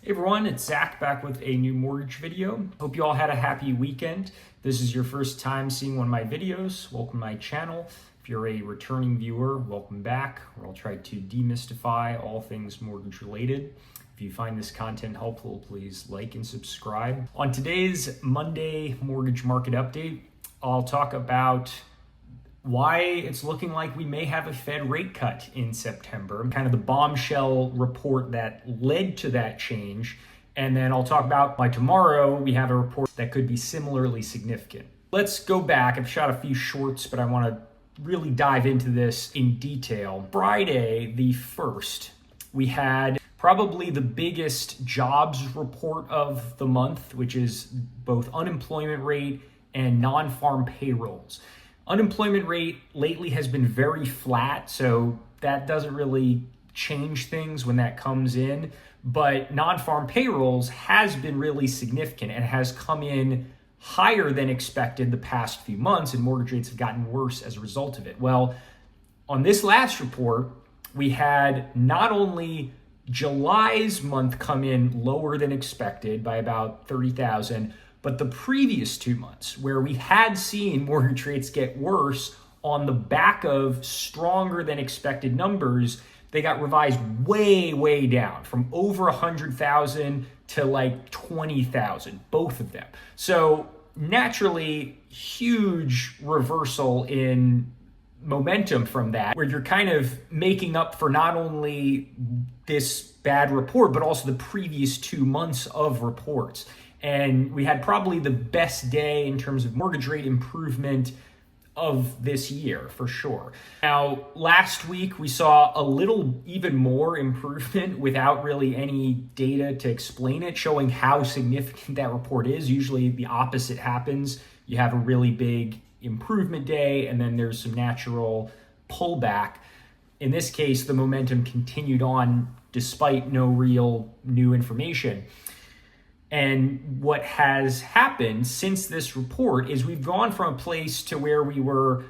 Hey everyone, it's Zach back with a new mortgage video. Hope you all had a happy weekend. This is your first time seeing one of my videos. Welcome to my channel. If you're a returning viewer, welcome back, where I'll try to demystify all things mortgage related. If you find this content helpful, please like and subscribe. On today's Monday mortgage market update, I'll talk about why it's looking like we may have a Fed rate cut in September, kind of the bombshell report that led to that change. And then I'll talk about why tomorrow we have a report that could be similarly significant. Let's go back. I've shot a few shorts, but I want to really dive into this in detail. Friday, the 1st, we had probably the biggest jobs report of the month, which is both unemployment rate and non-farm payrolls. Unemployment rate lately has been very flat, so that doesn't really change things when that comes in. But non-farm payrolls has been really significant and has come in higher than expected the past few months, and mortgage rates have gotten worse as a result of it. Well, on this last report, we had not only July's month come in lower than expected by about 30,000, but the previous 2 months, where we had seen mortgage rates get worse on the back of stronger than expected numbers, they got revised way, way down from over 100,000 to like 20,000, both of them. So naturally, huge reversal in momentum from that, where you're kind of making up for not only this bad report, but also the previous 2 months of reports. And we had probably the best day in terms of mortgage rate improvement of this year, for sure. Now, last week we saw a little even more improvement without really any data to explain it, showing how significant that report is. Usually the opposite happens. You have a really big improvement day, and then there's some natural pullback. In this case, the momentum continued on despite no real new information. And what has happened since this report is we've gone from a place to where we were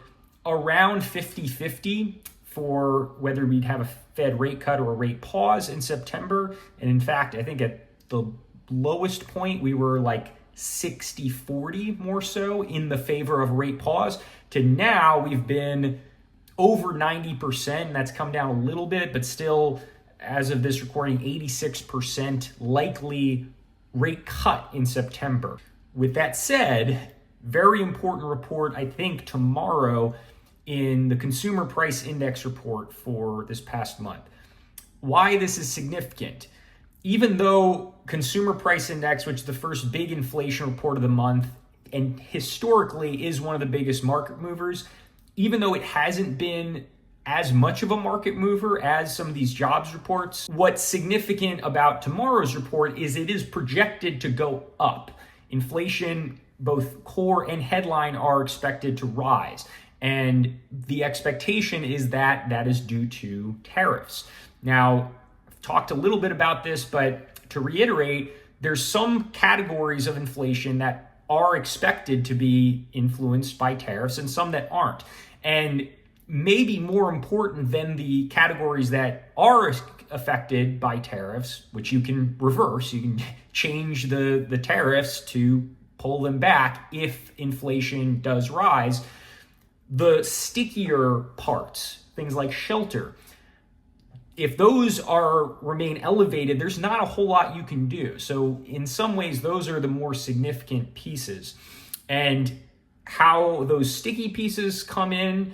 around 50-50 for whether we'd have a Fed rate cut or a rate pause in September. And in fact, I think at the lowest point, we were like 60-40 more so in the favor of a rate pause, to now we've been over 90%. And that's come down a little bit, but still, as of this recording, 86% likely rate cut in September. With that said, very important report, I think, tomorrow in the Consumer Price Index report for this past month. Why this is significant? Even though Consumer Price Index, which is the first big inflation report of the month and historically is one of the biggest market movers, even though it hasn't been as much of a market mover as some of these jobs reports, what's significant about tomorrow's report is it is projected to go up. Inflation, both core and headline, are expected to rise. And the expectation is that that is due to tariffs. Now, I've talked a little bit about this, but to reiterate, there's some categories of inflation that are expected to be influenced by tariffs and some that aren't. And maybe more important than the categories that are affected by tariffs, which you can reverse. You can change the tariffs to pull them back if inflation does rise. The stickier parts, things like shelter, if those remain elevated, there's not a whole lot you can do. So in some ways, those are the more significant pieces. And how those sticky pieces come in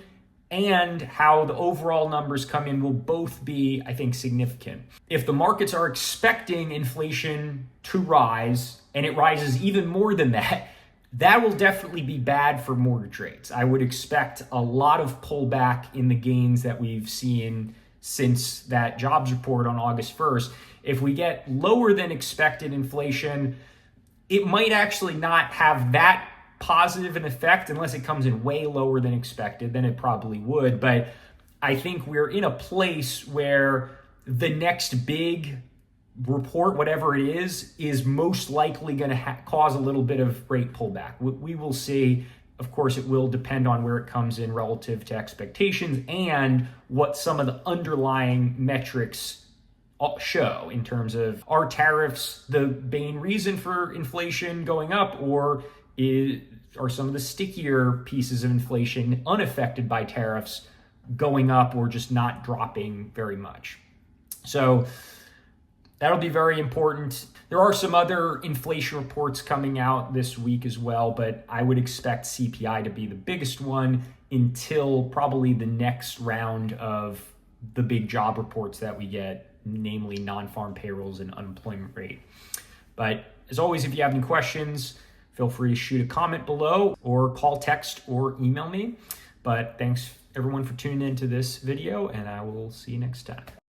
and how the overall numbers come in will both be, I think, significant. If the markets are expecting inflation to rise and it rises even more than that, that will definitely be bad for mortgage rates. I would expect a lot of pullback in the gains that we've seen since that jobs report on August 1st. If we get lower than expected inflation, it might actually not have that positive an effect unless it comes in way lower than expected. Then it probably would. But I think we're in a place where the next big report, whatever it is most likely going to cause a little bit of rate pullback. We will see. Of course, it will depend on where it comes in relative to expectations and what some of the underlying metrics show in terms of, are tariffs the main reason for inflation going up, or are some of the stickier pieces of inflation unaffected by tariffs going up or just not dropping very much? So that'll be very important. There are some other inflation reports coming out this week as well, but I would expect CPI to be the biggest one until probably the next round of the big job reports that we get, namely non-farm payrolls and unemployment rate. But as always, if you have any questions, feel free to shoot a comment below or call, text, or email me. But thanks everyone for tuning into this video, and I will see you next time.